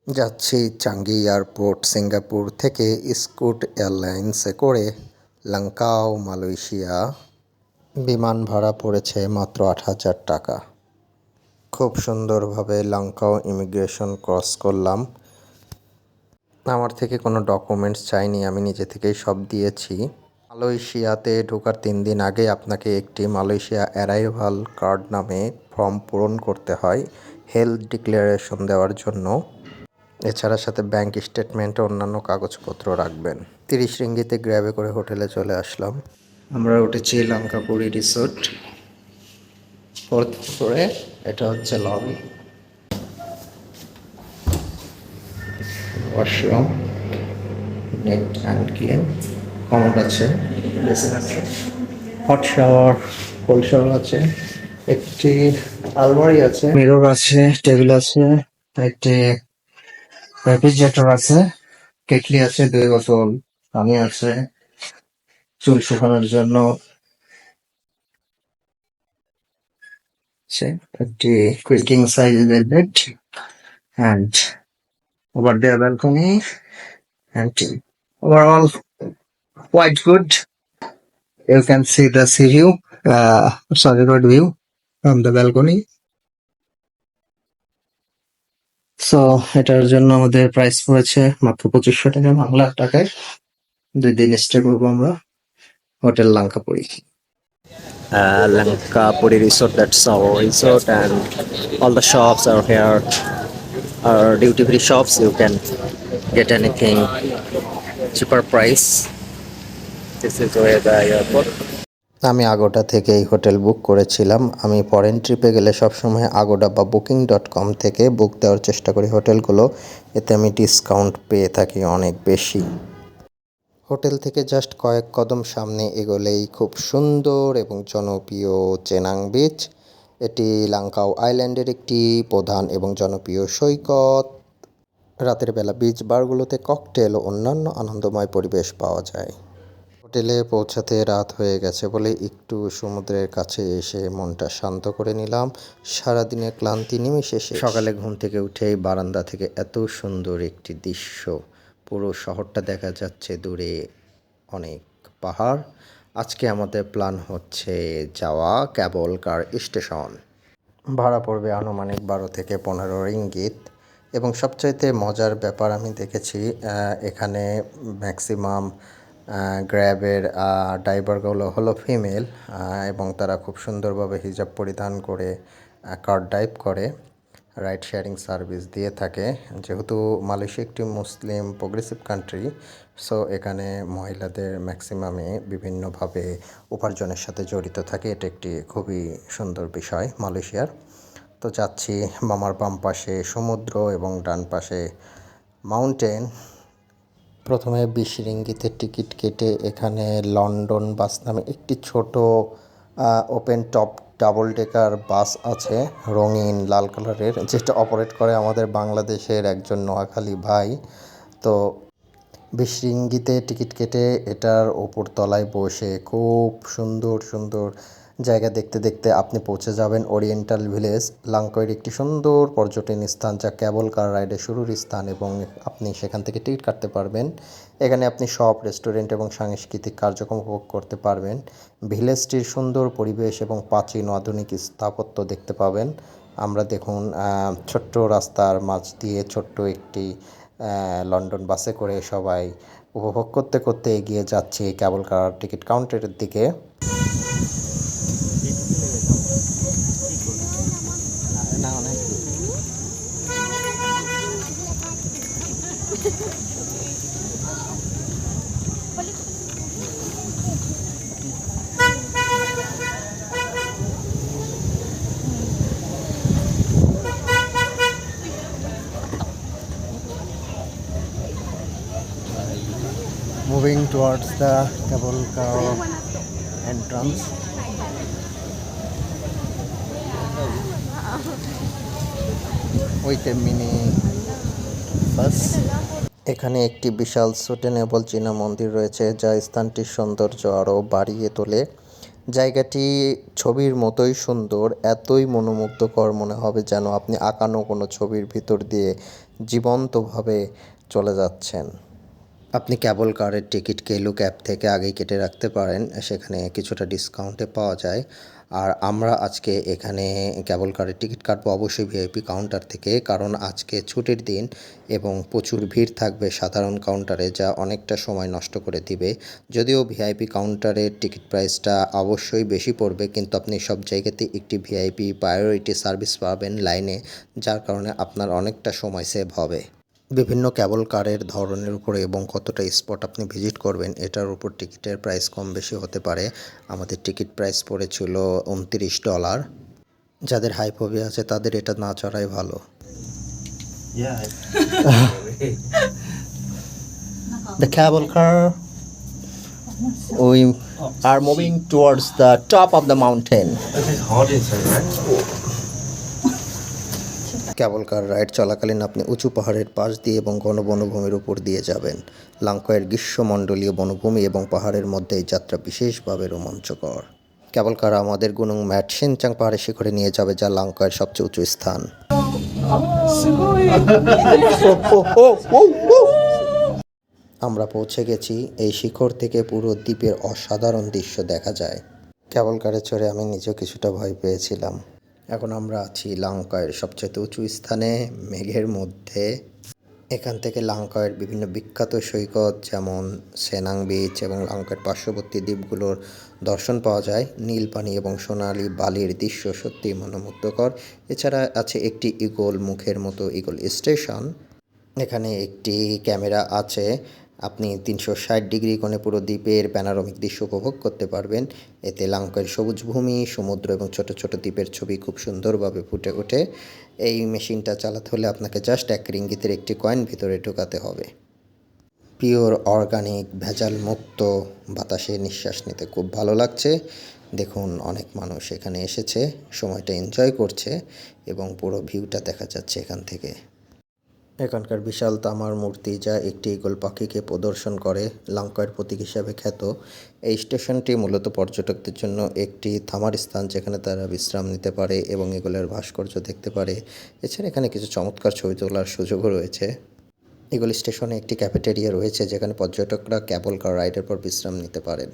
যাচ্ছি Changi airport Singapore থেকে scoot এয়ারলাইন্সে করে লাংকাও মালয়েশিয়া। বিমান ভাড়া পড়েছে মাত্র ৮,০০০ টাকা। খুব সুন্দরভাবে লাংকাও ইমিগ্রেশন ক্রস করলাম। আমার থেকে কোনো ডকুমেন্টস চাইনি, আমি নিজে থেকেই সব দিয়েছি। মালয়েশিয়াতে ঢোকার 3 দিন আগে আপনাকে একটি মালয়েশিয়া অ্যারাইভাল কার্ড নামে ফর্ম পূরণ করতে হয় হেলথ ডিক্লারেশন দেওয়ার জন্য। এছাড়া সাথে ব্যাংক স্টেটমেন্ট ও অন্যান্য কাগজপত্র রাখবেন। 30 রিঙ্গিতে গ্র্যাবে করে হোটেলে চলে আসলাম। আমরা উঠেছি লঙ্কাপুরি রিসোর্ট, 4th ফ্লোরে। এটা হচ্ছে lobby, washroom, net and clean, commode আছে, বেসিন আছে, হট শাওয়ার, কোল্ড শাওয়ার আছে, একটি আলমারি আছে, মিরর আছে, টেবিল আছে, একটি রেফ্রিজারেটর আছে, কেটলি আছে, 2 বোতল পানি আছে, চুল শুকানোর জন্য একটি কুইকিং সাইজের bed, and over there balcony, and overall quite good. You can see the sea view, solid view from the balcony. So এটার জন্য আমাদের প্রাইস পড়েছে মাত্র 2500 টাকা বাংলা টাকায়। 2 দিন স্টে করবো আমরা hotel লঙ্কাপুরি। Langkapuri Resort, that's our resort, and all the shops are here, are duty free shops. You can get anything cheaper price. This is where the airport. আমি আগোডা থেকে এই হোটেল বুক করেছিলাম। আমি foreign ট্রিপে গেলে সবসময় Agoda বা booking.com থেকে বুক দেওয়ার চেষ্টা করি হোটেলগুলো, এতে আমি ডিসকাউন্ট পেয়ে থাকি অনেক বেশি। হোটেল থেকে জাস্ট কয়েক কদম সামনে এগোলেই খুব সুন্দর এবং জনপ্রিয় চেনাং বিচ। এটি লাংকাও আইল্যান্ডের একটি প্রধান এবং জনপ্রিয় সৈকত। রাতের বেলা বিচ বারগুলোতে ককটেল ও অন্যান্য আনন্দময় পরিবেশ পাওয়া যায়। হোটেলে পৌঁছাতে রাত হয়ে গেছে বলে একটু সমুদ্রের কাছে এসে মনটা শান্ত করে নিলাম। সারাদিনের ক্লান্তি নিমেষে সকালে ঘুম থেকে উঠেই বারান্দা থেকে এত সুন্দর একটি দৃশ্য, পুরো শহরটা দেখা যাচ্ছে, দূরে অনেক পাহাড়। আজকে আমাদের প্ল্যান হচ্ছে যাওয়া কেবল কার স্টেশন। ভাড়া পড়বে আনুমানিক 12 থেকে 15 রিঙ্গিত। এবং সবচাইতে মজার ব্যাপার আমি দেখেছি, এখানে ম্যাক্সিমাম গ্র্যাবের ড্রাইভারগুলো হলো ফিমেল, এবং তারা খুব সুন্দরভাবে হিজাব পরিধান করে কার ড্রাইভ করে, রাইড শেয়ারিং সার্ভিস দিয়ে থাকে। যেহেতু মালয়েশিয়া একটি মুসলিম প্রোগ্রেসিভ কান্ট্রি, সো এখানে মহিলাদের ম্যাক্সিমামে বিভিন্নভাবে উপার্জনের সাথে জড়িত থাকে। এটা একটি খুবই সুন্দর বিষয় মালয়েশিয়ার। তো যাচ্ছি, আমার বাম পাশে সমুদ্র এবং ডান পাশে মাউন্টেন। প্রথমে 20 রিঙ্গিতের টিকিট কেটে এখানে লন্ডন বাস নামে একটি ছোট ওপেন টপ ডাবল ডেকার বাস আছে, রঙিন লাল কালারের, যেটা অপারেট করে আমাদের বাংলাদেশের একজন নোয়াখালী ভাই। তো 20 রিঙ্গিতে টিকিট কেটে এটার ওপর তলায় বসে খুব সুন্দর সুন্দর জায়গা দেখতে দেখতে আপনি পৌঁছে যাবেন ওরিয়েন্টাল ভিলেজ, লাংকয়ের একটি সুন্দর পর্যটন স্থান, যা কেবল কার রাইডের শুরুর স্থান, এবং আপনি সেখান থেকে টিকিট কাটতে পারবেন। এখানে আপনি সব রেস্টুরেন্ট এবং সাংস্কৃতিক কার্যক্রম উপভোগ করতে পারবেন। ভিলেজটির সুন্দর পরিবেশ এবং প্রাচীন আধুনিক স্থাপত্য দেখতে পাবেন। আমরা দেখুন ছোট্ট রাস্তার মাঝ দিয়ে ছোট্ট একটি লন্ডন বাসে করে সবাই উপভোগ করতে করতে এগিয়ে যাচ্ছি কেবল কার টিকিট কাউন্টারের দিকে। Moving towards the cable car entrance. With a mini bus. এখানে একটি বিশাল সুস্টেনেবল চীনা মন্দির রয়েছে, যা স্থানটির সৌন্দর্য আরও বাড়িয়ে তোলে। জায়গাটি ছবির মতোই সুন্দর, এতই মনোমুগ্ধকর মনে হবে যেন আপনি আঁকানো কোনো ছবির ভিতর দিয়ে জীবন্তভাবে চলে যাচ্ছেন। আপনি কেবল কারের টিকিট কেলুক অ্যাপ থেকে আগেই কেটে রাখতে পারেন, সেখানে কিছুটা ডিসকাউন্টে পাওয়া যায়। আর আমরা আজকে এখানে কেবল কারের টিকিট কাটবো অবশ্যই ভিআইপি কাউন্টার থেকে, কারণ আজকে ছুটির দিন এবং প্রচুর ভিড় থাকবে সাধারণ কাউন্টারে, যা অনেকটা সময় নষ্ট করে দিবে। যদিও ভিআইপি কাউন্টারের টিকিট প্রাইসটা অবশ্যই বেশি পড়বে, কিন্তু আপনি সব জায়গাতে একটি ভিআইপি প্রায়োরিটি সার্ভিস পাবেন লাইনে, যার কারণে আপনার অনেকটা সময় সেভ হবে। বিভিন্ন কেবল কারের ধরনের উপরে এবং কতটা স্পট আপনি ভিজিট করবেন এটার উপর টিকিটের প্রাইস কম বেশি হতে পারে। আমাদের টিকিট প্রাইস পড়েছিল $29। যাদের হাইপোভিয়া আছে তাদের এটা না চড়াই ভালো। Yeah. The cable car, we are moving towards the top of the mountain. It is hot inside, right? Cable car ride চলাকালীন আপনি উঁচু পাহাড়ের পাশ দিয়ে এবং ঘন বনভূমির উপর দিয়ে যাবেন। লাংকয়ের গ্রীষ্মমণ্ডলীয় বনভূমি এবং পাহাড়ের মধ্যে এই যাত্রা বিশেষভাবে রোমাঞ্চকর। কেবল কার আমাদের গুনুং ম্যাট শিনচাং পাহাড়ের শিখরে নিয়ে যাবে, যা লাংকয়ের সবচেয়ে উঁচু স্থান। আমরা পৌঁছে গেছি। এই শিখর থেকে পুরো দ্বীপের অসাধারণ দৃশ্য দেখা যায়। কেবল কারে চড়ে আমি নিজেও কিছুটা ভয় পেয়েছিলাম। এখন আমরা আছি লাংকয়ের সবচেয়ে উঁচু স্থানে, মেঘের মধ্যে। এখান থেকে লাংকয়ের বিভিন্ন বিখ্যাত সৈকত যেমন সেনাং বিচ এবং লাংকয়ের পার্শ্ববর্তী দ্বীপগুলোর দর্শন পাওয়া যায়। নীল পানি এবং সোনালি বালির দৃশ্য সত্যিই মনোমুগ্ধকর। এছাড়া আছে একটি ঈগল মুখের মতো ঈগল স্টেশন। এখানে একটি ক্যামেরা আছে, আপনি 360 ডিগ্রি কোণে পুরো দ্বীপের প্যানোরামিক দৃশ্য উপভোগ করতে পারবেন। এতে লাংকয়ের সবুজ ভূমি, সমুদ্র এবং ছোট ছোট দ্বীপের ছবি খুব সুন্দরভাবে ফুটে ওঠে। এই মেশিনটা চালাতে হলে আপনাকে জাস্ট 1 রিঙ্গিতের একটি কয়েন ভিতরে ঢোকাতে হবে। পিওর অর্গানিক ভেজাল মুক্ত বাতাসে নিঃশ্বাস নিতে খুব ভালো লাগছে। দেখুন অনেক মানুষ এখানে এসেছে, সময়টা এনজয় করছে এবং পুরো ভিউটা দেখা যাচ্ছে এখান থেকে। এখানকার বিশাল তামার মূর্তি, যা একটি ঈগল পাখিকে প্রদর্শন করে, লাংকয়ের প্রতীক হিসাবে খ্যাত। এই স্টেশনটি মূলত পর্যটকদের জন্য একটি থামার স্থান, যেখানে তারা বিশ্রাম নিতে পারে এবং ঈগলের ভাস্কর্য দেখতে পারে। এছাড়া এখানে কিছু চমৎকার ছবি তোলার সুযোগও রয়েছে। ঈগল স্টেশনে একটি ক্যাফেটেরিয়া রয়েছে, যেখানে পর্যটকরা কেবল কার রাইডের পর বিশ্রাম নিতে পারেন।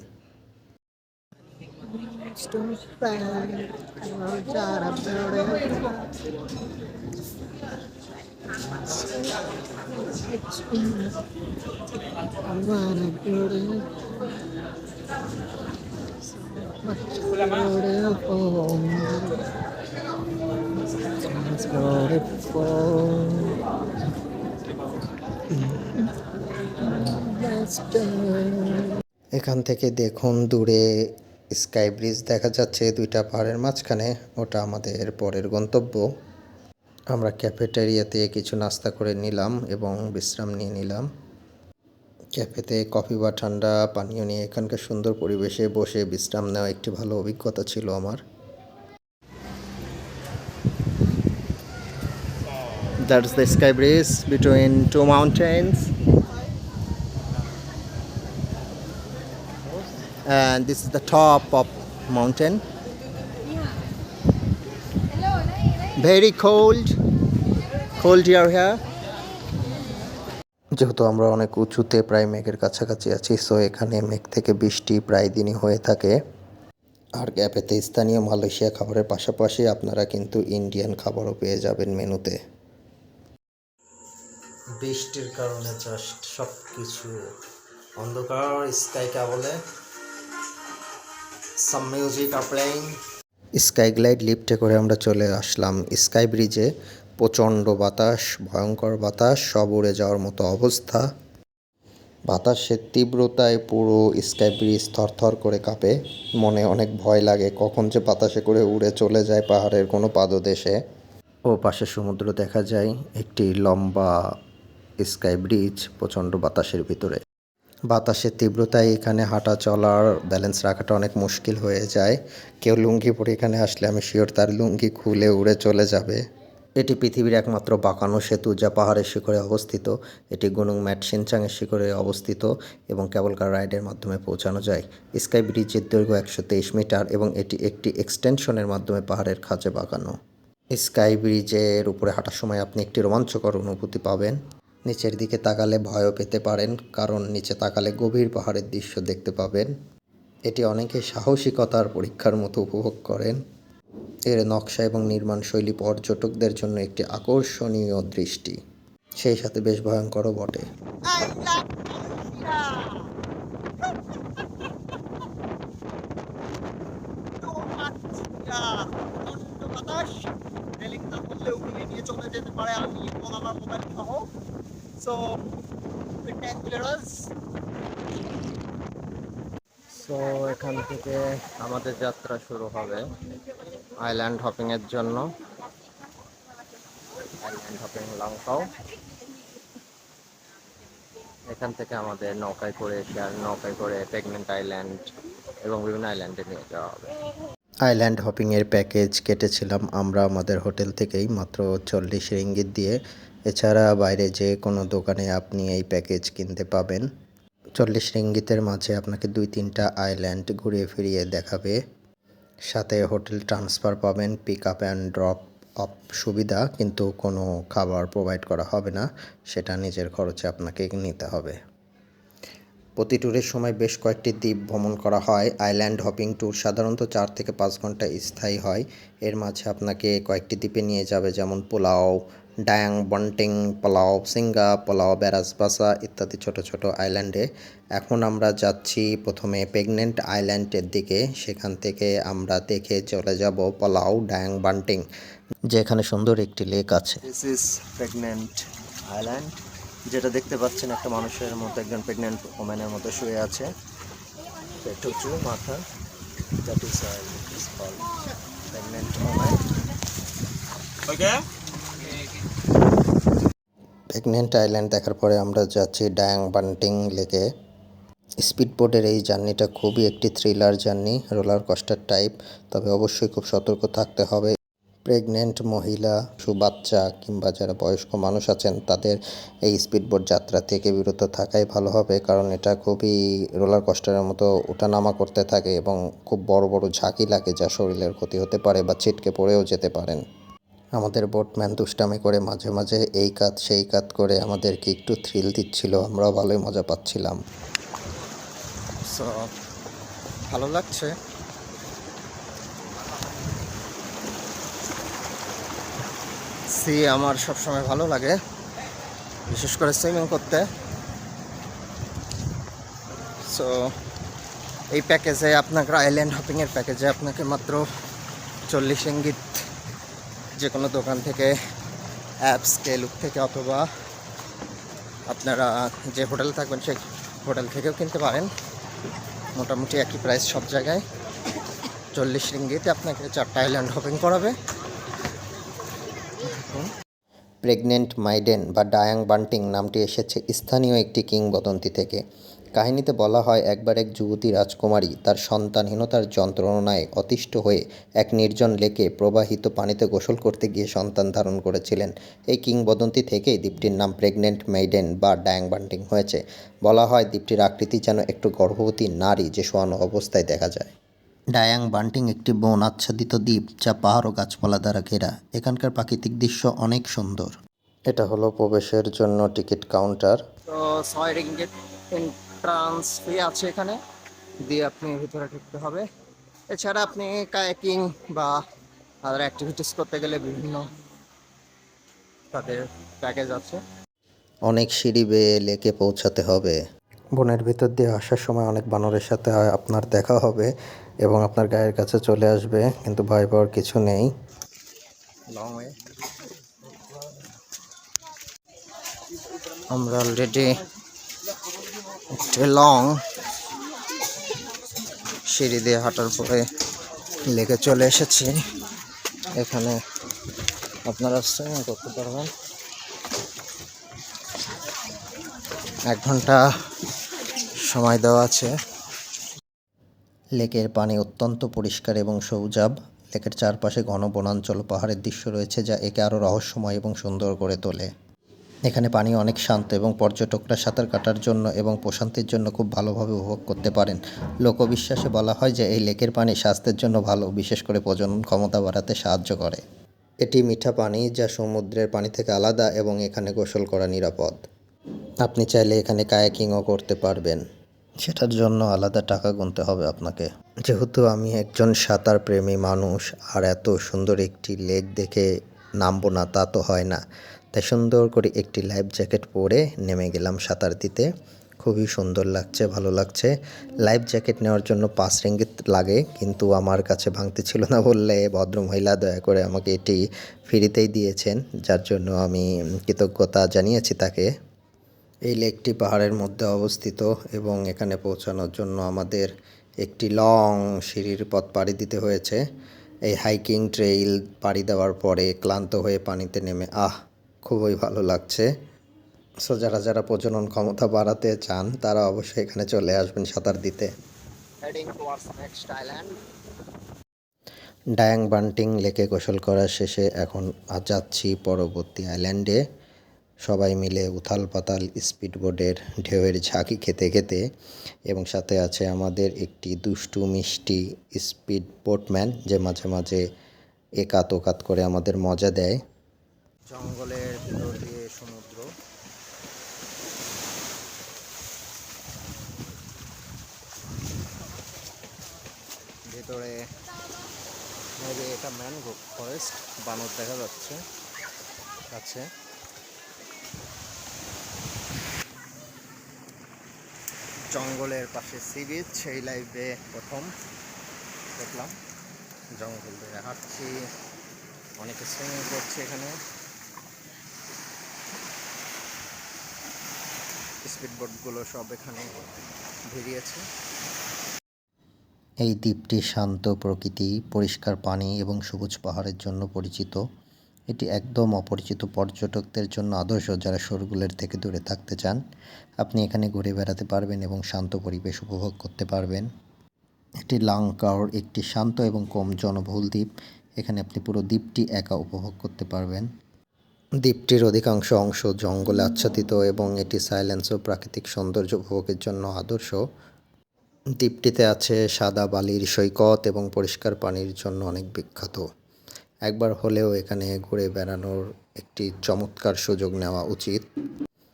এখান থেকে দেখুন দূরে স্কাই ব্রিজ দেখা যাচ্ছে 2টা পাহাড়ের মাঝখানে। ওটা আমাদের পরের গন্তব্য। আমরা ক্যাফেটেরিয়াতে কিছু নাস্তা করে নিলাম এবং বিশ্রাম নিয়ে নিলাম। ক্যাফেতে কফি বা ঠান্ডা পানীয় নিয়ে এখানকার সুন্দর পরিবেশে বসে বিশ্রাম নেওয়া একটি ভালো অভিজ্ঞতা ছিল আমার। That's the sky bridge between 2 mountains. And this is the top of mountain. Very cold here. যেহেতু আমরা অনেক উঁচুতে প্রায় মেঘের কাছাকাছি আছি, সো এখানে মেঘ থেকে বৃষ্টি প্রায় দিনই হয়ে থাকে। আর ক্যাফেতে স্থানীয় মালয়েশিয়া খাবারের পাশাপাশি আপনারা কিন্তু ইন্ডিয়ান খাবারও পেয়ে যাবেন মেনুতে। বৃষ্টির কারণে জাস্ট সব কিছু অন্ধকার। স্কাই কেবলে some music are playing. Sky glide লিফটে করে আমরা চলে আসলাম স্কাই ব্রিজে। প্রচণ্ড বাতাস, ভয়ঙ্কর বাতাস, সব উড়ে যাওয়ার মতো অবস্থা। বাতাসের তীব্রতায় পুরো স্কাই ব্রিজ থরথর করে কাঁপে। মনে অনেক ভয় লাগে কখন যে বাতাসে করে উড়ে চলে যায় পাহাড়ের কোনো পাদদেশে। ও পাশে সমুদ্র দেখা যায়, একটি লম্বা স্কাই ব্রিজ প্রচণ্ড বাতাসের ভিতরে। বাতাসের তীব্রতায় এখানে হাঁটা চলার ব্যালেন্স রাখাটা অনেক মুশকিল হয়ে যায়। কেউ লুঙ্গি পরে এখানে আসলে আমি শিওর তার লুঙ্গি খুলে উড়ে চলে যাবে। এটি পৃথিবীর একমাত্র বাঁকানো সেতু, যা পাহাড়ের শিখরে অবস্থিত। এটি গুনুং ম্যাট শিনচাংয়ের শিখরে অবস্থিত এবং কেবল কার রাইডের মাধ্যমে পৌঁছানো যায়। স্কাই ব্রিজের দৈর্ঘ্য 123 মিটার এবং এটি একটি এক্সটেনশনের মাধ্যমে পাহাড়ের খাঁজে বাঁকানো। স্কাই ব্রিজের উপরে হাঁটার সময় আপনি একটি রোমাঞ্চকর অনুভূতি পাবেন। নিচের দিকে তাকালে ভয়ও পেতে পারেন, কারণ নিচে তাকালে গভীর পাহাড়ের দৃশ্য দেখতে পাবেন। এটি অনেকে সাহসিকতার পরীক্ষার মতো উপভোগ করেন। এর নকশা এবং নির্মাণ শৈলী পর্যটকদের জন্য একটি আকর্ষণীয় দৃষ্টি, সেই সাথে বেশ ভয়ঙ্করও বটে। সো এখান থেকে আমাদের যাত্রা শুরু হবে আইল্যান্ড হপিং এর জন্য। Island hopping Langkawi. এখান থেকে আমাদের নৌকায় করে শেয়ার নৌকায় করে প্রেগনেন্ট আইল্যান্ড এবং বিভিন্ন আইল্যান্ডে নিয়ে যাওয়া হবে। আইল্যান্ড হপিং এর প্যাকেজ কেটেছিলাম আমরা আমাদের হোটেল থেকেই মাত্র 40 রিঙ্গিত দিয়ে। এছাড়া বাইরে যে কোনো দোকানে আপনি এই প্যাকেজ কিনতে পাবেন। 40 রিঙ্গিতের মাঝে আপনাকে 2-3টা আইল্যান্ড ঘুরিয়ে ফিরিয়ে দেখাবে। সাথে হোটেল ট্রান্সফার পাবেন, pick up and drop up সুবিধা, কিন্তু কোনো খাবার প্রোভাইড করা হবে না, সেটা নিজের খরচে আপনাকে নিতে হবে। প্রতি ট্যুরের সময় বেশ কয়েকটি দ্বীপ ভ্রমণ করা হয়। আইল্যান্ড হপিং ট্যুর সাধারণত 4 থেকে 5 ঘন্টা স্থায়ী হয়। এর মাঝে আপনাকে কয়েকটি দ্বীপে নিয়ে যাবে, যেমন পোলাও, ডায়াং বন্টিং, পালাও সিঙ্গা, পালাও ব্যারাসবাসা ইত্যাদি ছোট ছোট আইল্যান্ডে। এখন আমরা যাচ্ছি প্রথমে প্রেগনেন্ট আইল্যান্ডের দিকে, সেখান থেকে আমরা দেখে চলে যাব পালাও ডায়াং বান্টিং, যেখানে সুন্দর একটি লেক আছে। দিস ইজ প্রেগনেন্ট আইল্যান্ড, যেটা দেখতে পাচ্ছেন একটা মানুষের মতো, একজন প্রেগনেন্ট ওম্যানের মতো শুয়ে আছে, একটু উঁচু মাথা। That is called pregnant woman. Okay, pregnant island দেখার পরে আমরা যাচ্ছি ডায়াং বান্টিং লেকে। স্পিডবোটের এই জার্নিটা খুবই একটি thriller journey, roller coaster type, তবে অবশ্যই খুব সতর্ক থাকতে হবে। প্রেগনেন্ট মহিলা, বাচ্চা কিংবা যারা বয়স্ক মানুষ আছেন তাদের এই স্পিডবোট যাত্রা থেকে বিরত থাকাই ভালো হবে, কারণ এটা খুবই রোলার কোস্টারের মতো ওঠানামা করতে থাকে এবং খুব বড় বড় ঝাঁকি লাগে, যা শরীরের ক্ষতি হতে পারে বা ছিটকে পড়েও যেতে পারেন। আমাদের বোটম্যান দুষ্টামি করে মাঝে মাঝে এই কাত সেই কাত করে আমাদেরকে একটু থ্রিল দিচ্ছিল, আমরাও ভালোই মজা পাচ্ছিলাম। সো ভালো লাগছে। সি আমার সবসময় ভালো লাগে, বিশেষ করে সুইমিং করতে। সো এই প্যাকেজে আপনাকে আইল্যান্ড হপিংয়ের প্যাকেজে আপনাকে মাত্র 40 রিঙ্গিত যে কোনো দোকান থেকে, অ্যাপস স্কেলুক থেকে, অথবা আপনারা যে হোটেলে থাকবেন সেই হোটেল থেকেও কিনতে পারেন। মোটামুটি একই প্রাইস সব জায়গায়। 40 রিঙ্গিতে আপনাকে 4টা আইল্যান্ড হপিং করাবে। প্রেগনেন্ট মাইডেন বা ডায়াং বান্টিং নামটি এসেছে স্থানীয় একটি কিংবদন্তি থেকে। কাহিনীতে বলা হয়, একবার এক যুবতী রাজকুমারী তার সন্তানহীনতার যন্ত্রণায় অতিষ্ঠ হয়ে এক নির্জন লেকে প্রবাহিত পানিতে গোসল করতে গিয়ে সন্তান ধারণ করেছিলেন। এই কিংবদন্তি থেকেই দ্বীপটির নাম প্রেগনেন্ট মেইডেন বা ডায়াং বান্টিং হয়েছে। বলা হয় দ্বীপটির আকৃতি যেন একটু গর্ভবতী নারী যে শোয়ানো অবস্থায় দেখা যায়। ডায়াং বান্টিং একটি বন আচ্ছাদিত দ্বীপ যা পাহাড় ও গাছপালা দ্বারা ঘেরা। এখানকার প্রাকৃতিক দৃশ্য অনেক সুন্দর। এটা হলো প্রবেশের জন্য টিকিট কাউন্টার। তো 6 রিঙ্গিত এন্ট্রান্স ফি আছে এখানে, দিয়ে আপনি ভিতরে ঢুকতে হবে। এছাড়া আপনি কায়াকিং বা আদার অ্যাক্টিভিটিস করতে গেলে বিভিন্ন তাদের প্যাকেজ আছে। অনেক সিঁড়ি বেয়ে লেকে পৌঁছাতে হবে। বনের ভিতর দিয়ে আসার সময় অনেক বানরের সাথে আপনার দেখা হবে এবং আপনার গায়ের কাছে চলে আসবে, কিন্তু ভয় পাওয়ার কিছু নেই। লং ওয়ে, আমরা অলরেডি একটু লং সিঁড়ি দিয়ে হাঁটার পরে লেকে চলে এসেছি। এখানে আপনারা সুইমিং করতে পারবেন। 1 ঘন্টা সময় দেওয়া আছে। লেকের পানি অত্যন্ত পরিষ্কার এবং সৌজাব। লেকের চারপাশে ঘন বনাঞ্চল, পাহাড়ের দৃশ্য রয়েছে যা একে আরও রহস্যময় এবং সুন্দর করে তোলে। এখানে পানি অনেক শান্ত এবং পর্যটকরা সাঁতার কাটার জন্য এবং প্রশান্তির জন্য খুব ভালোভাবে উপভোগ করতে পারেন। লোকবিশ্বাসে বলা হয় যে এই লেকের পানি স্বাস্থ্যের জন্য ভালো, বিশেষ করে প্রজনন ক্ষমতা বাড়াতে সাহায্য করে। এটি মিঠা পানি যা সমুদ্রের পানি থেকে আলাদা এবং এখানে গোসল করা নিরাপদ। আপনি চাইলে এখানে কায়াকিংও করতে পারবেন, সেটার জন্য আলাদা টাকা গুনতে হবে আপনাকে। যেহেতু আমি একজন সাঁতার প্রেমী মানুষ আর এত সুন্দর একটি লেক দেখে নামবো না তা তো হয় না, তাই সুন্দর করে একটি লাইফ জ্যাকেট পরে নেমে গেলাম সাঁতার দিতে। খুবই সুন্দর লাগছে, ভালো লাগছে। লাইফ জ্যাকেট নেওয়ার জন্য 5 রিঙ্গিত লাগে, কিন্তু আমার কাছে ভাঙতে ছিল না বললে ভদ্রমহিলা দয়া করে আমাকে এটি ফ্রিতেই দিয়েছেন, যার জন্য আমি কৃতজ্ঞতা জানিয়েছি তাকে। এই লেকটি পাহাড়ের মধ্যে অবস্থিত এবং এখানে পৌঁছানোর জন্য আমাদের একটি লং সিঁড়ির পথ পাড়ি দিতে হয়েছে। এই হাইকিং ট্রেইল পাড়ি দেওয়ার পরে ক্লান্ত হয়ে পানিতে নেমে খুবই ভালো লাগছে। সো যারা যারা প্রজনন ক্ষমতা বাড়াতে চান তারা অবশ্যই এখানে চলে আসবেন সাঁতার দিতে। ডায়াং বান্টিং লেকে গোসল করা শেষে এখন যাচ্ছি পরবর্তী আইল্যান্ডে। সবাই মিলে উথাল পাতাল স্পিডবোটের ঢেউয়ের ঝাঁকি খেতে খেতে, এবং সাথে আছে আমাদের একটি দুষ্টু মিষ্টি স্পিড বোটম্যান যে মাঝে মাঝে একাত ওকাত করে আমাদের মজা দেয়। জঙ্গলের ভিতর দিয়ে সমুদ্র, ভেতরে মেবি এটা ম্যানগ্রোভ ফরেস্ট, বানর দেখা যাচ্ছে কাছে। জঙ্গলের পাশে সি বিচ, সেই লাইভে প্রথম দেখলাম। জঙ্গল ধরে হাঁটছি, অনেকে সুইমিং করছে এখানে। স্পিডবোটগুলো সব এখানে ভিড়িয়েছে। এই দ্বীপটি শান্ত প্রকৃতি, পরিষ্কার পানি এবং সবুজ পাহাড়ের জন্য পরিচিত। এটি একদম অপরিচিত পর্যটকদের জন্য আদর্শ যারা শোরগোলের থেকে দূরে থাকতে চান। আপনি এখানে ঘুরে বেড়াতে পারবেন এবং শান্ত পরিবেশ উপভোগ করতে পারবেন। এটি লাংকাওর একটি শান্ত এবং কম জনবহুল দ্বীপ। এখানে আপনি পুরো দ্বীপটি একা উপভোগ করতে পারবেন। দ্বীপটির অধিকাংশ অংশ জঙ্গলে আচ্ছাদিত এবং এটি সাইলেন্স ও প্রাকৃতিক সৌন্দর্য উপভোগের জন্য আদর্শ। দ্বীপটিতে আছে সাদা বালির সৈকত এবং পরিষ্কার পানির জন্য অনেক বিখ্যাত। একবার হলেও এখানে ঘুরে বেড়ানোর একটি চমৎকার সুযোগ নেওয়া উচিত।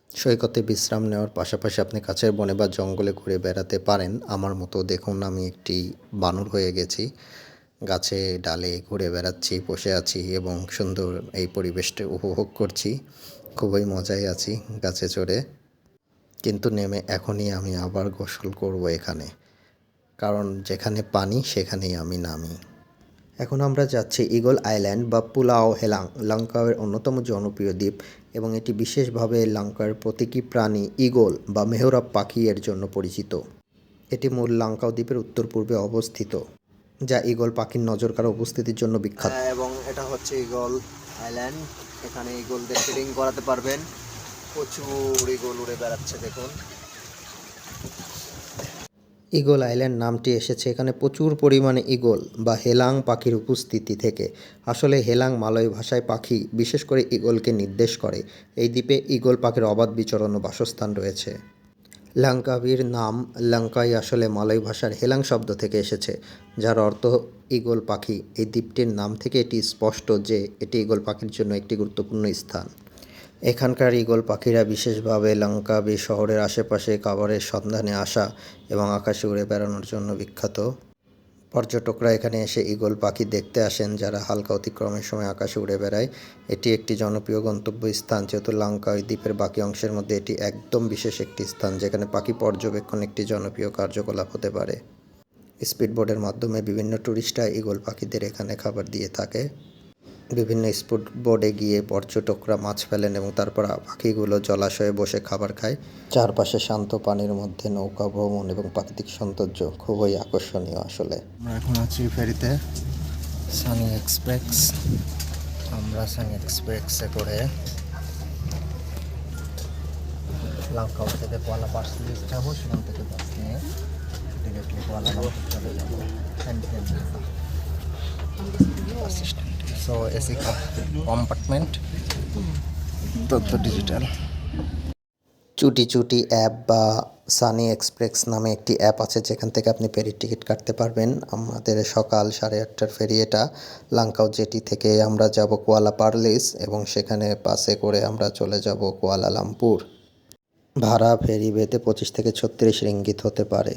সৈকতে বিশ্রাম নেওয়ার পাশাপাশি আপনি কাছের বনে বা জঙ্গলে ঘুরে বেড়াতে পারেন। আমার মতো দেখুন, আমি একটি বানর হয়ে গেছি, গাছে ডালে ঘুরে বেড়াচ্ছি, বসে আছি এবং সুন্দর এই পরিবেশটা উপভোগ করছি। খুবই মজায় আছি গাছে চড়ে। কিন্তু নেমে এখনই আমি আবার গোসল করব এখানে, কারণ যেখানে পানি সেখানেই আমি নামি। এখন আমরা যাচ্ছি ঈগল আইল্যান্ড বা পুলাও হেলাং, লাংকাওয়ের অন্যতম জনপ্রিয় দ্বীপ এবং এটি বিশেষভাবে লাংকাওয়ের প্রতীকী প্রাণী ঈগল বা মেহরাব পাখি এর জন্য পরিচিত। এটি মূল লাংকাও দ্বীপের উত্তর পূর্বে অবস্থিত, যা ঈগল পাখির নজরকাড়া উপস্থিতির জন্য বিখ্যাত। এবং এটা হচ্ছে ঈগল আইল্যান্ড। এখানে ঈগলদের ফিডিং করাতে পারবেন। প্রচুর ঈগল উড়ে বেড়াচ্ছে দেখুন। ঈগল আইল্যান্ড নামটি এসেছে এখানে প্রচুর পরিমাণে ঈগল বা হেলাং পাখির উপস্থিতি থেকে। আসলে হেলাং মালয় ভাষায় পাখি, বিশেষ করে ঈগলকে নির্দেশ করে। এই দ্বীপে ঈগল পাখির অবাধ বিচরণ ও বাসস্থান রয়েছে। লাংকাবির নাম লাংকাই আসলে মালয় ভাষার হেলাং শব্দ থেকে এসেছে, যার অর্থ ঈগল পাখি। এই দ্বীপটির নাম থেকে এটি স্পষ্ট যে এটি ঈগল পাখির জন্য একটি গুরুত্বপূর্ণ স্থান। এখানকার ঈগল পাখিরা বিশেষভাবে লাংকাবি শহরের আশেপাশে খাবারের সন্ধানে আসা এবং আকাশে উড়ে বেড়ানোর জন্য বিখ্যাত। পর্যটকরা এখানে এসে ঈগল পাখি দেখতে আসেন যারা হালকা অতিক্রমের সময় আকাশে উড়ে বেড়ায়। এটি একটি জনপ্রিয় গন্তব্য স্থান, যেহেতু লাংকাওই দ্বীপের বাকি অংশের মধ্যে এটি একদম বিশেষ একটি স্থান যেখানে পাখি পর্যবেক্ষণ একটি জনপ্রিয় কার্যকলাপ হতে পারে। স্পিডবোটের মাধ্যমে বিভিন্ন ট্যুরিস্টরা ঈগল পাখিদের এখানে খাবার দিয়ে থাকে। বিভিন্ন স্পিডবোটে গিয়ে পর্যটকরা মাছ ফেলেন এবং তারপর পাখিগুলো জলাশয়ে বসে খাবার খায়। চারপাশে শান্ত পানির মধ্যে নৌকা ভ্রমণ এবং প্রাকৃতিক সৌন্দর্য খুবই আকর্ষণীয়। আসলে আমরা এখন আছি ফেরিতে, সানি এক্সপ্রেস। আমরা সানি এক্সপ্রেসে করে লাংকাও থেকে কুয়ালালামপুর যাবো, সেখান থেকে বাস নিয়ে ডিরেক্টলি কুয়ালালামপুর চলে যাবো। সো এসি কম্পার্টমেন্ট, তথ্য ডিজিটাল। চুটি চুটি অ্যাপ বা সানি এক্সপ্রেস নামে একটি অ্যাপ আছে যেখান থেকে আপনি ফেরির টিকিট কাটতে পারবেন। আমাদের সকাল 8:30টার ফেরি এটা। লাংকাও জেটি থেকে আমরা যাব কুয়ালা পার্লিস এবং সেখানে বাসে করে আমরা চলে যাব কুয়ালালামপুর। ভাড়া ফেরি ভেদে 25 থেকে 36 রিঙ্গিত হতে পারে।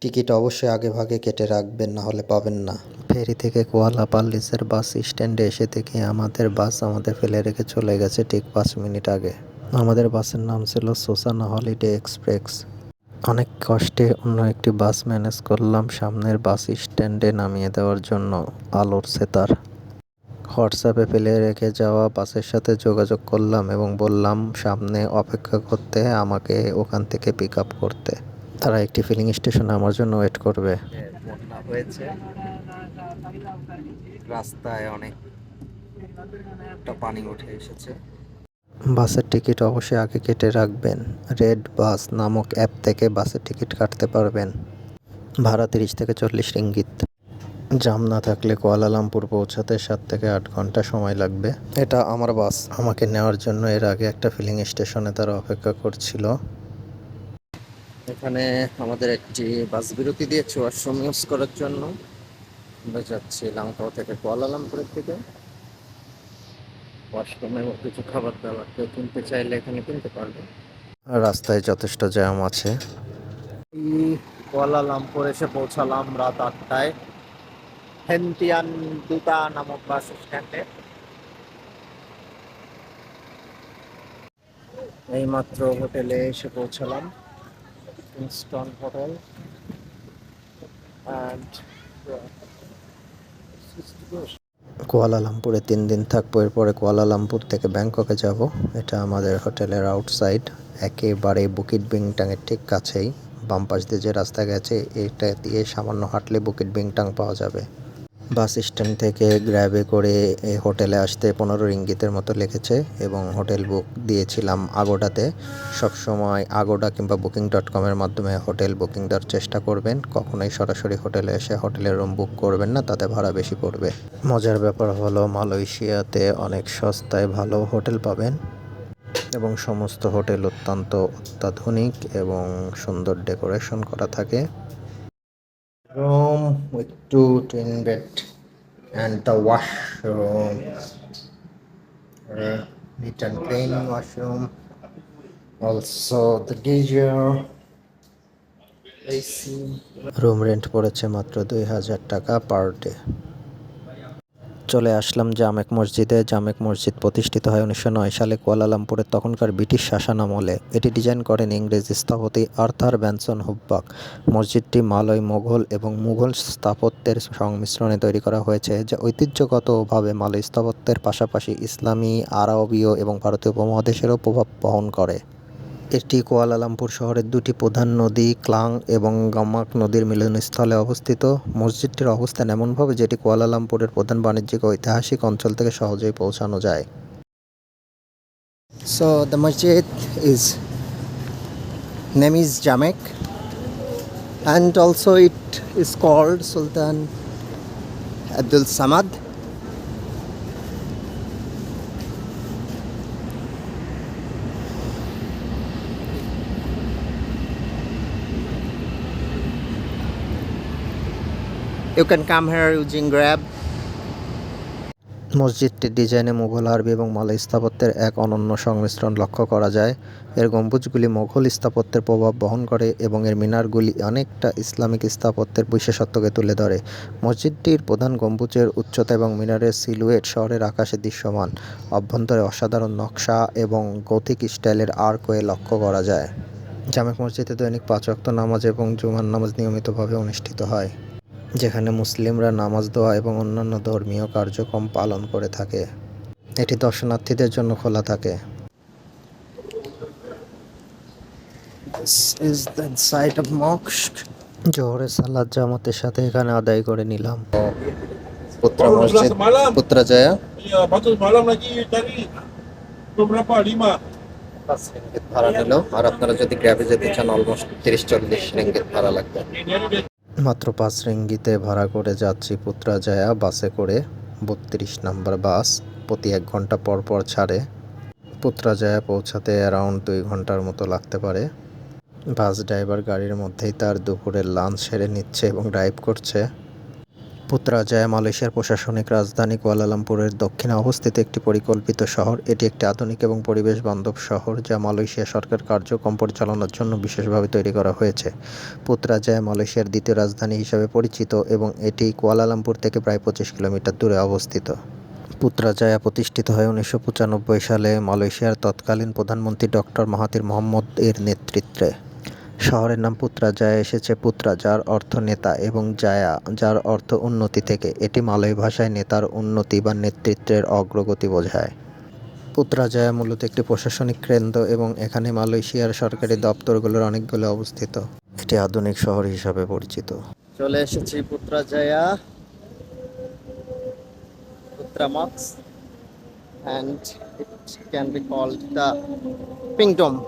টিকিট অবশ্যই আগে ভাগে কেটে রাখবেন, না হলে পাবেন না। ফেরি থেকে কুয়ালা পার্লিসের বাস স্ট্যান্ডে এসে দেখি আমাদের বাস আমাদের ফেলে রেখে চলে গেছে ঠিক 5 মিনিট আগে। আমাদের বাসের নাম ছিল সোসানা হলিডে এক্সপ্রেস। অনেক কষ্টে অন্য একটি বাস ম্যানেজ করলাম সামনের বাস স্ট্যান্ডে নামিয়ে দেওয়ার জন্য। আলোর সেতার। হোয়াটসঅ্যাপে ফেলে রেখে যাওয়া বাসের সাথে যোগাযোগ করলাম এবং বললাম সামনে অপেক্ষা করতে, আমাকে ওখান থেকে পিক আপ করতে। তারা একটি ফিলিং স্টেশনে আমার জন্য ওয়েট করবে। বন্যা হয়েছে, রাস্তায় অনেকটা পানি উঠে এসেছে। বাসের টিকিট অবশ্যই আগে কেটে রাখবেন। রেড বাস নামক অ্যাপ থেকে বাসের টিকিট কাটতে পারবেন। ভাড়া 30 থেকে 40 রিঙ্গিত। জাম না থাকলে কুয়ালালামপুর পৌঁছাতে 7 থেকে 8 ঘন্টা সময় লাগবে। এটা আমার বাস। আমাকে নেওয়ার জন্য এর আগে একটা ফিলিং স্টেশনে তারা অপেক্ষা করছিল। এখানে আমাদের একটি বাস বিরতি দিয়েছে ওয়াশরুম ইউজ করার জন্য। আমরা যাচ্ছি লাংকাও থেকে কুয়ালালামপুরের দিকে। ওয়াশরুমে কিছু খাবার দাবার কেউ কিনতে চাইলে এখানে কিনতে পারবে। রাস্তায় যথেষ্ট জ্যাম আছে। কুয়ালালামপুর এসে পৌঁছালাম রাত 8টায় হেন্তিয়ান দুটা নামক বাস স্ট্যান্ডে। এইমাত্র হোটেলে এসে পৌঁছালাম, কিংস্টন হোটেল। কুয়ালালামপুরে 3 দিন থাকবো, এরপরে কুয়ালালামপুর থেকে ব্যাংককে যাব। এটা আমাদের হোটেলের আউটসাইড, একেবারে বুকিট বিংটাংয়ের ঠিক কাছেই। বাম পাশ দিয়ে যে রাস্তা গেছে এটা দিয়ে সামান্য হাঁটলে বুকিট বিংটাং পাওয়া যাবে। বাস স্ট্যান্ড থেকে গ্র্যাবে করে এই হোটেলে আসতে 15 রিঙ্গিতের মতো লেগেছে এবং হোটেল বুক দিয়েছিলাম আগোডাতে। সবসময় আগোডা কিংবা বুকিং.com-এর মাধ্যমে হোটেল বুকিং দেওয়ার চেষ্টা করবেন। কখনোই সরাসরি হোটেলে এসে হোটেলের রুম বুক করবেন না, তাতে ভাড়া বেশি পড়বে। মজার ব্যাপার হলো মালয়েশিয়াতে অনেক সস্তায় ভালো হোটেল পাবেন এবং সমস্ত হোটেল অত্যন্ত অত্যাধুনিক এবং সুন্দর ডেকোরেশন করা থাকে। Room with 2 twin bed and the washroom, neat and clean washroom, also the geyser, AC. Room rent পড়েছে মাত্র 2000 টাকা পার ডে। চলে আসলাম জামেক মসজিদে। জামেক মসজিদ প্রতিষ্ঠিত হয় 1909 সালে কুয়ালালামপুরের তখনকার ব্রিটিশ শাসনামলে। এটি ডিজাইন করেন ইংরেজ স্থপতি আর্থার ব্যানসন হুব্বাক। মসজিদটি মালয়, মোঘল এবং মুঘল স্থাপত্যের সংমিশ্রণে তৈরি করা হয়েছে, যা ঐতিহ্যগতভাবে মালয় স্থাপত্যের পাশাপাশি ইসলামী, আরবীয় এবং ভারতীয় উপমহাদেশেরও প্রভাব বহন করে। এটি কুয়ালালামপুর শহরের দুটি প্রধান নদী ক্লাং এবং গামাক নদীর মিলনস্থলে অবস্থিত। মসজিদটির অবস্থান এমনভাবে যেটি কুয়ালালামপুরের প্রধান বাণিজ্যিক ও ঐতিহাসিক অঞ্চল থেকে সহজেই পৌঁছানো যায়। So the masjid is name is Jamek and also it is called Sultan Abdul Samad. You can come here using Grab. মসজিদটির ডিজাইনে মুঘল, আরবি এবং মালয় স্থাপত্যের এক অনন্য সংমিশ্রণ লক্ষ্য করা যায়। এর গম্বুজগুলি মুঘল স্থাপত্যের প্রভাব বহন করে এবং এর মিনারগুলি অনেকটা ইসলামিক স্থাপত্যের বিশেষত্বকে তুলে ধরে। মসজিদটির প্রধান গম্বুজের উচ্চতা এবং মিনারের সিলুয়েট শহরের আকাশে দৃশ্যমান। অভ্যন্তরে অসাধারণ নকশা এবং গথিক স্টাইলের আর্কওয়ে লক্ষ্য করা যায়। জামেক মসজিদে দৈনিক 5 ওয়াক্ত নামাজ এবং জুমার নামাজ নিয়মিতভাবে অনুষ্ঠিত হয়, যেখানে মুসলিমরা নামাজ, দোয়া এবং অন্যান্য ধর্মীয় কার্যক্রম পালন করে থাকে। এটি দর্শনার্থীদের জন্য খোলা থাকে। This is the inside of mosque. জোহরের সালাত জামাতের সাথে এখানে আদায় করে নিলাম। পুত্রা মসজিদ, Putrajaya. Iya, bagus malam lagi tadi. Berapa? 5. 5 ringgit ভাড়া নিল, আর আপনারা যদি গ্র্যাবে যেতে চান অলমোস্ট 30-40 রিঙ্গিত ভাড়া লাগবে। মাত্র 5 রিঙ্গিতে ভাড়া করে যাচ্ছি পুত্রাজায়া বাসে করে। 32 নাম্বার বাস প্রতি 1 ঘন্টা পর পর ছাড়ে। পুত্রাজায়া পৌঁছাতে অ্যারাউন্ড 2 ঘন্টার মতো লাগতে পারে। বাস ড্রাইভার গাড়ির মধ্যেই তার দুপুরের লাঞ্চ সেরে নিচ্ছে এবং ড্রাইভ করছে। পুত্রাজায়া মালয়েশিয়ার প্রশাসনিক রাজধানী কুয়ালালামপুরের দক্ষিণে অবস্থিত একটি পরিকল্পিত শহর। এটি একটি আধুনিক এবং পরিবেশ বান্ধব শহর যা মালয়েশিয়া সরকার কার্যক্রম পরিচালনার জন্য বিশেষভাবে তৈরি করা হয়েছে। পুত্রাজায়া মালয়েশিয়ার দ্বিতীয় রাজধানী হিসাবে পরিচিত এবং এটি কুয়ালালামপুর থেকে প্রায় 25 কিলোমিটার দূরে অবস্থিত। পুত্রাজায়া প্রতিষ্ঠিত হয় 1995 সালে মালয়েশিয়ার তৎকালীন প্রধানমন্ত্রী ডক্টর মাহাথির মোহাম্মদ এর নেতৃত্বে। শহরের নাম পুত্রাজায়া এসেছে পুত্রা যার অর্থ নেতা এবং জায়া যার অর্থ উন্নতি থেকে। এটি মালয় ভাষায় নেতার উন্নতি বা নেতৃত্বের অগ্রগতি বোঝায়। পুত্রাজায়া মূলত একটি প্রশাসনিক কেন্দ্র এবং এখানে মালয়েশিয়ার সরকারি দপ্তরগুলোর অনেকগুলো অবস্থিত। এটি আধুনিক শহর হিসাবে পরিচিত। চলে এসেছি Putrajaya, পুত্রামক্স, and it can be called the Pink Dome.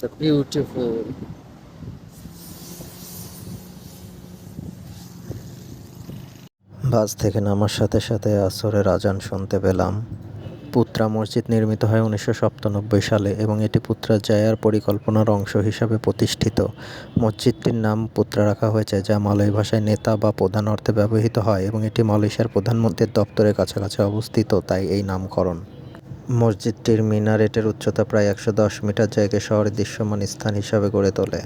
The beautiful. বাস থেকে নামার সাথে সাথে আসরের আজান শুনতে পেলাম। পুত্রা মসজিদ নির্মিত হয় 1997 সালে এবং এটি পুত্রাজায়ার পরিকল্পনার অংশ হিসাবে প্রতিষ্ঠিত। মসজিদটির নাম পুত্রা রাখা হয়েছে যা মালয় ভাষায় নেতা বা প্রধান অর্থে ব্যবহৃত হয় এবং এটি মালয়েশিয়ার প্রধানমন্ত্রীর দপ্তরের কাছাকাছি অবস্থিত, তাই এই নামকরণ। মসজিদটির মিনারেটের উচ্চতা প্রায় 110 মিটার, জায়গায় শহরের দৃশ্যমান স্থান হিসাবে গড়ে তোলে।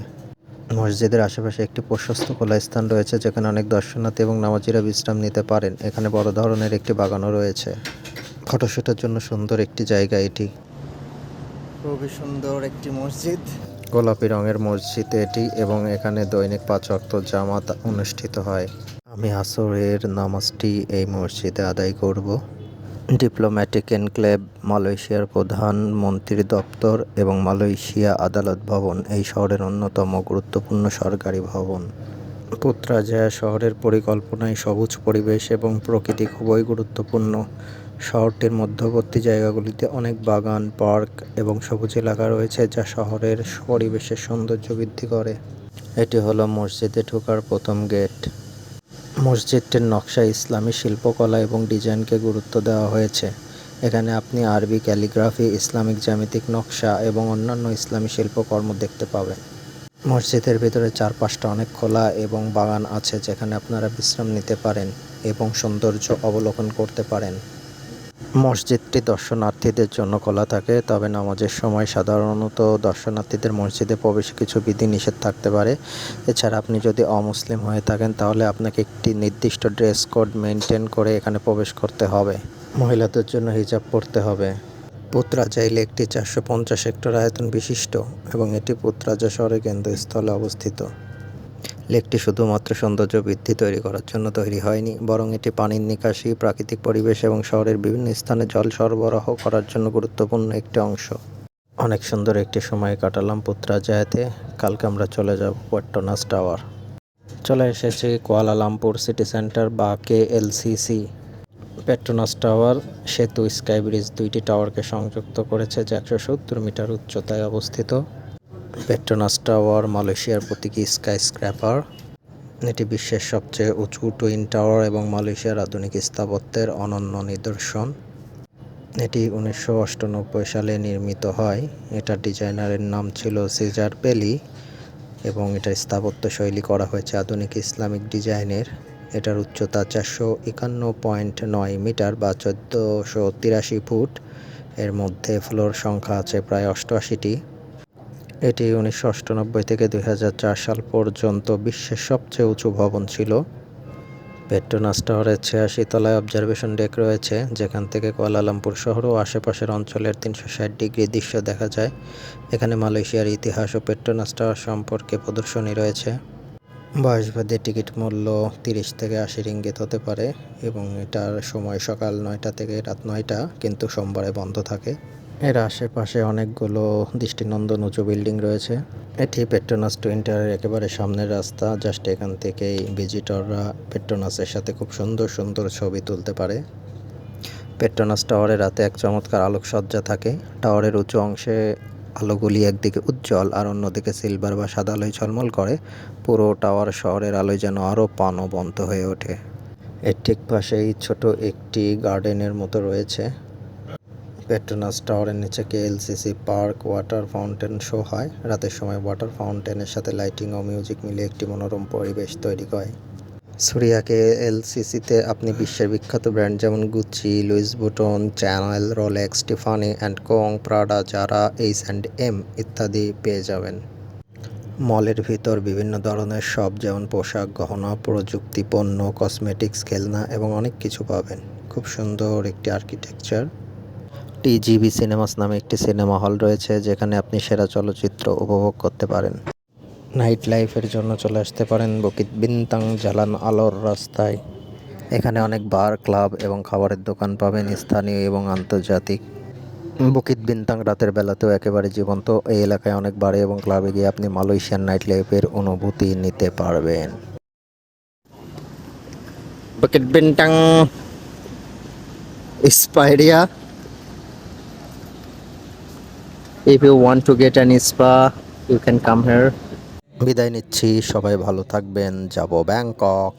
মসজিদের আশেপাশে একটি প্রশস্ত খোলা স্থান রয়েছে যেখানে অনেক দর্শনার্থী এবং নামাজিরা বিশ্রাম নিতে পারেন। এখানে বড় ধরনের একটি বাগানও রয়েছে। ফটোশুটের জন্য সুন্দর একটি জায়গা এটি। খুবই সুন্দর একটি মসজিদ, গোলাপি রঙের মসজিদ এটি এবং এখানে দৈনিক 5 ওয়াক্ত জামাত অনুষ্ঠিত হয়। আমি আসরের নামাজটি এই মসজিদে আদায় করব। ডিপ্লোম্যাটিক এনক্লেভ, মালয়েশিয়ার প্রধানমন্ত্রীর দপ্তর এবং মালয়েশিয়া আদালত ভবন এই শহরের অন্যতম গুরুত্বপূর্ণ সরকারি ভবন। পুত্রাজায়া শহরের পরিকল্পনায় সবুজ পরিবেশ এবং প্রকৃতি খুবই গুরুত্বপূর্ণ। শহরটির মধ্যবর্তী জায়গাগুলিতে অনেক বাগান, পার্ক এবং সবুজ এলাকা রয়েছে যা শহরের পরিবেশের সৌন্দর্য বৃদ্ধি করে। এটি হলো মসজিদে ঢোকার প্রথম গেট। মসজিদটির নকশায় ইসলামী শিল্পকলা এবং ডিজাইনকে গুরুত্ব দেওয়া হয়েছে। এখানে আপনি আরবি ক্যালিগ্রাফি, ইসলামিক জ্যামিতিক নকশা এবং অন্যান্য ইসলামী শিল্পকর্ম দেখতে পাবেন। মসজিদের ভিতরে চারপাশটা অনেক খোলা এবং বাগান আছে যেখানে আপনারা বিশ্রাম নিতে পারেন এবং সৌন্দর্য অবলোকন করতে পারেন। মসজিদটি দর্শনার্থীদের জন্য খোলা থাকে, তবে নামাজের সময় সাধারণত দর্শনার্থীদের মসজিদে প্রবেশে কিছু বিধিনিষেধ থাকতে পারে। এছাড়া আপনি যদি অমুসলিম হয়ে থাকেন তাহলে আপনাকে একটি নির্দিষ্ট ড্রেস কোড মেনটেন করে এখানে প্রবেশ করতে হবে। মহিলাদের জন্য হিজাব পরতে হবে। পুত্রাজায়া লেকটি 450 হেক্টর আয়তন বিশিষ্ট এবং এটি পুত্রাজা শহরের কেন্দ্রস্থলে অবস্থিত। লেকটি শুধুমাত্র সৌন্দর্য বৃদ্ধি তৈরি করার জন্য তৈরি হয়নি, বরং এটি পানির নিকাশি, প্রাকৃতিক পরিবেশ এবং শহরের বিভিন্ন স্থানে জল সরবরাহ করার জন্য গুরুত্বপূর্ণ একটি অংশ। অনেক সুন্দর একটি সময় কাটালাম পুত্রাজায়াতে। কালকে আমরা চলে যাব পেট্রোনাস টাওয়ার। চলে এসেছি কুয়ালালামপুর সিটি সেন্টার বা KLCC। পেট্রোনাস টাওয়ার সেতু স্কাই ব্রিজ দুইটি টাওয়ারকে সংযুক্ত করেছে যা 170 মিটার উচ্চতায় অবস্থিত। পেট্রোনাস টাওয়ার মালয়েশিয়ার প্রতীকী স্কাই স্ক্র্যাপার। এটি বিশ্বের সবচেয়ে উঁচু টুইন টাওয়ার এবং মালয়েশিয়ার আধুনিক স্থাপত্যের অনন্য নিদর্শন। এটি 1998 সালে নির্মিত হয়। এটার ডিজাইনারের নাম ছিল সিজার পেলি এবং এটার স্থাপত্য শৈলী করা হয়েছে আধুনিক ইসলামিক ডিজাইনের। এটার উচ্চতা 451.9 মিটার বা 1483 ফুট। এর মধ্যে ফ্লোর সংখ্যা আছে প্রায় 88টি। এটি 1998 থেকে 2004 সাল পর্যন্ত বিশ্বের সবচেয়ে উঁচু ভবন ছিল। পেট্রোনাস টাওয়ারের 86 তলায় অবজারভেশন ডেক রয়েছে যেখান থেকে কুয়ালালামপুর শহর ও আশেপাশের অঞ্চলের 360 ডিগ্রি দৃশ্য দেখা যায়। এখানে মালয়েশিয়ার ইতিহাস ও পেট্রোনাস টাওয়ার সম্পর্কে প্রদর্শনী রয়েছে। বয়সভেদে টিকিট মূল্য 30 থেকে 80 রিঙ্গিত হতে পারে এবং এটার সময় সকাল 9টা থেকে রাত 9টা, কিন্তু সোমবারে বন্ধ থাকে। এর আশেপাশে অনেকগুলো দৃষ্টিনন্দন উঁচু বিল্ডিং রয়েছে। এটি পেট্রোনাস টুইন টাওয়ারের একেবারে সামনের রাস্তা। জাস্ট এখান থেকেই ভিজিটররা পেট্রোনাসের সাথে খুব সুন্দর সুন্দর ছবি তুলতে পারে। পেট্রোনাস টাওয়ারে রাতে এক চমৎকার আলোকসজ্জা থাকে। টাওয়ারের উঁচু অংশে আলোগুলি একদিকে উজ্জ্বল আর অন্যদিকে সিলভার বা সাদা আলোয় ঝলমল করে। পুরো টাওয়ার শহরের আলোয় যেন আরও প্রাণবন্ত হয়ে ওঠে। এর ঠিক পাশেই ছোট একটি গার্ডেনের মতো রয়েছে। পেট্রোনাস টাওয়ারের নিচে KLCC park water fountain show হয়। রাতের সময় ওয়াটার ফাউন্টেনের সাথে লাইটিং ও মিউজিক মিলে একটি মনোরম পরিবেশ তৈরি হয়। সুরিয়া কেএলসিসিতে আপনি বিশ্বের বিখ্যাত ব্র্যান্ড যেমন Gucci, Louis Vuitton, Chanel, Rolex, Tiffany and Co, Prada, Zara, H&M ইত্যাদি পেয়ে যাবেন। মলের ভিতর বিভিন্ন ধরনের শপ যেমন পোশাক, গহনা, প্রযুক্তি পণ্য, কসমেটিক্স, খেলনা এবং অনেক কিছু পাবেন। খুব সুন্দর একটি আর্কিটেকচার। টিজিবি সিনেমাস নামে একটি সিনেমা হল রয়েছে যেখানে আপনি সেরা চলচ্চিত্র উপভোগ করতে পারেন। নাইট লাইফের জন্য চলে আসতে পারেন বুকিত বিনতাং জালান আলোর রাস্তায়। এখানে অনেক বার, ক্লাব এবং খাবারের দোকান পাবেন, স্থানীয় এবং আন্তর্জাতিক। বুকিত বিনতাং রাতের বেলাতেও একেবারে জীবন্ত। এই এলাকায় অনেক বারে এবং ক্লাবে গিয়ে আপনি মালয়েশিয়ান নাইট লাইফের অনুভূতি নিতে পারবেন। Bukit বিনতাং spa area. If you want to get an spa, you can come here. বিদায় নিচ্ছি, সবাই ভালো থাকবেন। যাব ব্যাংকক।